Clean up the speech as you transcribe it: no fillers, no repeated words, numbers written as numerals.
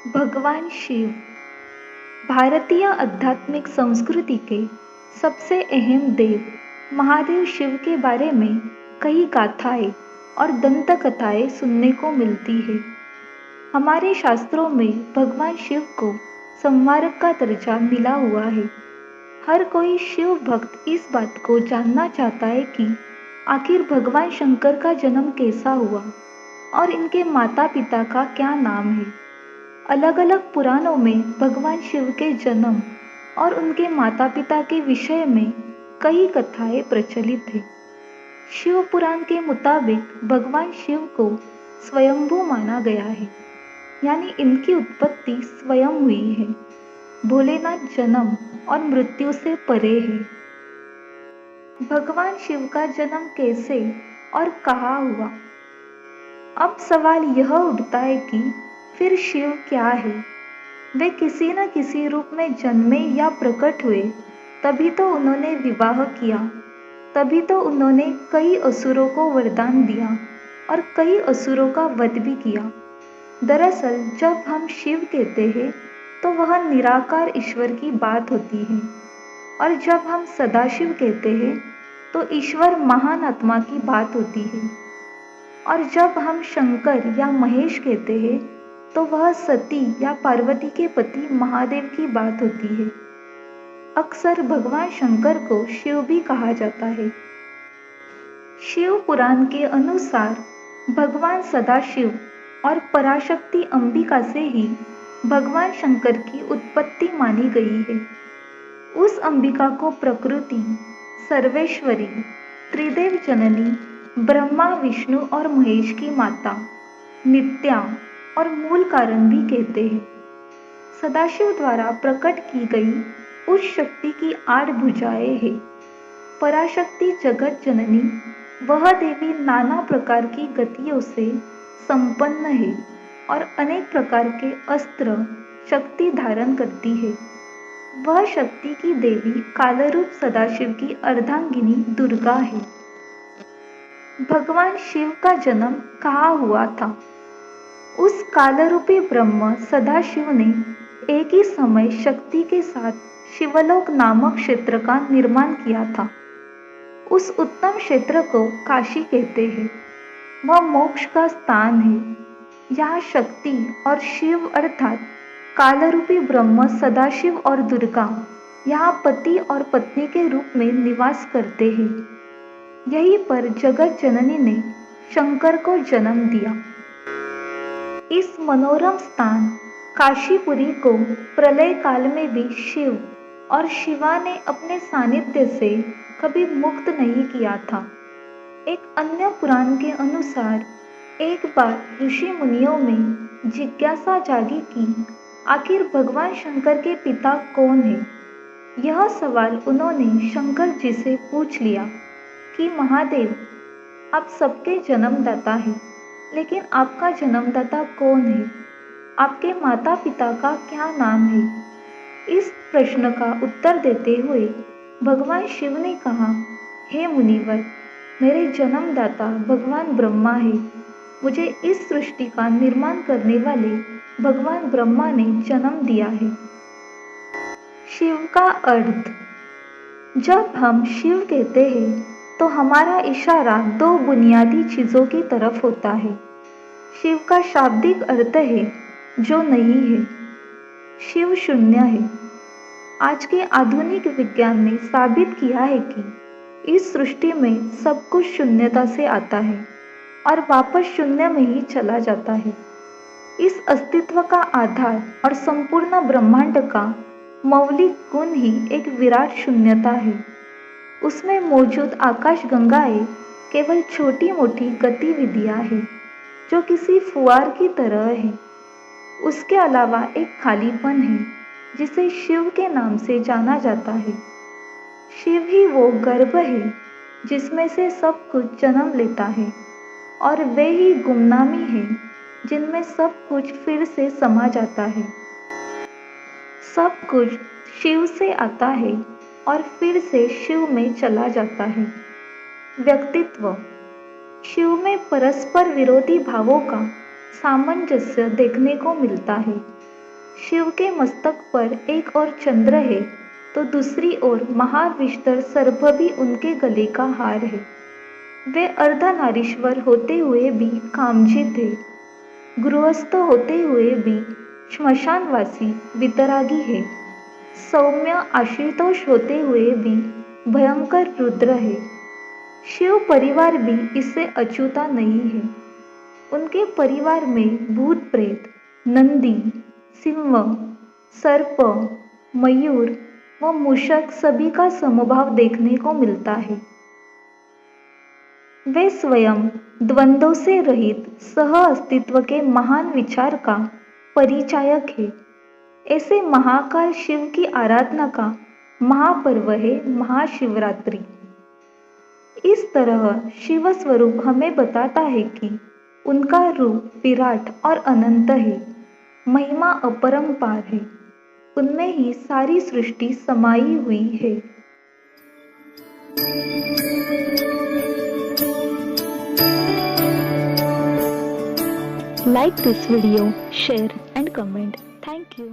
भगवान शिव भारतीय आध्यात्मिक संस्कृति के सबसे अहम देव महादेव शिव के बारे में कई गाथाएं और दंत कथाएं सुनने को मिलती है। हमारे शास्त्रों में भगवान शिव को संहारक का दर्जा मिला हुआ है। हर कोई शिव भक्त इस बात को जानना चाहता है कि आखिर भगवान शंकर का जन्म कैसा हुआ और इनके माता पिता का क्या नाम है। अलग अलग पुराणों में भगवान शिव के जन्म और उनके माता पिता के विषय में कई कथाएं प्रचलित हैं। शिव पुराण के मुताबिक भगवान शिव को स्वयंभू माना गया है, यानी इनकी उत्पत्ति स्वयं हुई है। भोलेनाथ जन्म और मृत्यु से परे है। भगवान शिव का जन्म कैसे और कहाँ हुआ? अब सवाल यह उठता है कि फिर शिव क्या है? वे किसी न किसी रूप में जन्मे या प्रकट हुए, तभी तो उन्होंने विवाह किया, तभी तो उन्होंने कई असुरों को वरदान दिया और कई असुरों का वध भी किया। दरअसल जब हम शिव कहते हैं तो वह निराकार ईश्वर की बात होती है, और जब हम सदाशिव कहते हैं तो ईश्वर महान आत्मा की बात होती है, और जब हम शंकर या महेश कहते हैं तो वह सती या पार्वती के पति महादेव की बात होती है। अक्सर भगवान शंकर को शिव भी कहा जाता है। शिव पुराण के अनुसार भगवान सदाशिव और पराशक्ति अंबिका से ही भगवान शंकर की उत्पत्ति मानी गई है। उस अंबिका को प्रकृति, सर्वेश्वरी, त्रिदेव जननी, ब्रह्मा, विष्णु और महेश की माता, नित्या और मूल कारण भी कहते हैं। सदाशिव द्वारा प्रकट की गई उस शक्ति की 8 भुजाएं हैं। पराशक्ति जगत जननी, वह देवी नाना प्रकार की गतियों से संपन्न है और अनेक प्रकार के अस्त्र शक्ति धारण करती है। वह शक्ति की देवी कालरूप सदाशिव की अर्धांगिनी दुर्गा है। भगवान शिव का जन्म कहाँ हुआ था? उस कालरूपी ब्रह्म सदाशिव ने एक ही समय शक्ति के साथ शिवलोक नामक क्षेत्र का निर्माण किया था। उस उत्तम क्षेत्र को काशी कहते हैं। वह मोक्ष का स्थान है। यहाँ शक्ति और शिव अर्थात कालरूपी ब्रह्म सदाशिव और दुर्गा यहाँ पति और पत्नी के रूप में निवास करते हैं। यहीं पर जगत जननी ने शंकर को जन्म दिया। इस मनोरम स्थान काशीपुरी को प्रलय काल में भी शिव और शिवा ने अपने सानिध्य से कभी मुक्त नहीं किया था। एक अन्य पुराण के अनुसार एक बार ऋषि मुनियों में जिज्ञासा जागी कि आखिर भगवान शंकर के पिता कौन है। यह सवाल उन्होंने शंकर जी से पूछ लिया कि महादेव, आप सबके जन्मदाता हैं, लेकिन आपका जन्मदाता कौन है? आपके माता पिता का क्या नाम है? इस प्रश्न का उत्तर देते हुए भगवान शिव ने कहा, हे मुनिवर, मेरे जन्मदाता भगवान ब्रह्मा है। मुझे इस सृष्टि का निर्माण करने वाले भगवान ब्रह्मा ने जन्म दिया है। शिव का अर्थ। जब हम शिव कहते हैं तो हमारा इशारा 2 बुनियादी चीज़ों की तरफ होता है। शिव का शाब्दिक अर्थ है जो नहीं है। शिव शून्य है। आज के आधुनिक विज्ञान ने साबित किया है कि इस सृष्टि में सब कुछ शून्यता से आता है और वापस शून्य में ही चला जाता है। इस अस्तित्व का आधार और संपूर्ण ब्रह्मांड का मौलिक गुण ही एक विराट शून्यता है। उसमें मौजूद आकाशगंगाएं केवल छोटी मोटी गतिविधियां हैं जो किसी फुआर की तरह है। उसके अलावा एक खालीपन है जिसे शिव के नाम से जाना जाता है। शिव ही वो गर्भ है जिसमें से सब कुछ जन्म लेता है, और वे ही गुमनामी हैं जिनमें सब कुछ फिर से समा जाता है। सब कुछ शिव से आता है और फिर से शिव में चला जाता है। व्यक्तित्व। शिव में परस्पर विरोधी भावों का सामंजस्य देखने को मिलता है। शिव के मस्तक पर एक ओर चंद्र है तो दूसरी ओर महाविष्टर सर्प भी उनके गले का हार है। वे अर्धनारीश्वर होते हुए भी कामजित है, गृहस्थ होते हुए भी श्मशानवासी वितरागी है, सौम्य आशुतोष होते हुए भी भयंकर रुद्र है। शिव परिवार भी इससे अछूता नहीं है। उनके परिवार में भूत प्रेत, नंदी, सिंह, सर्प, मयूर व मूषक सभी का समभाव देखने को मिलता है। वे स्वयं द्वंद्वों से रहित सह अस्तित्व के महान विचार का परिचायक है। ऐसे महाकाल शिव की आराधना का महापर्व है महाशिवरात्रि। इस तरह शिव स्वरूप हमें बताता है कि उनका रूप विराट और अनंत है, महिमा अपरंपार है, उनमें ही सारी सृष्टि समाई हुई है। Like this video, share and comment. Thank you.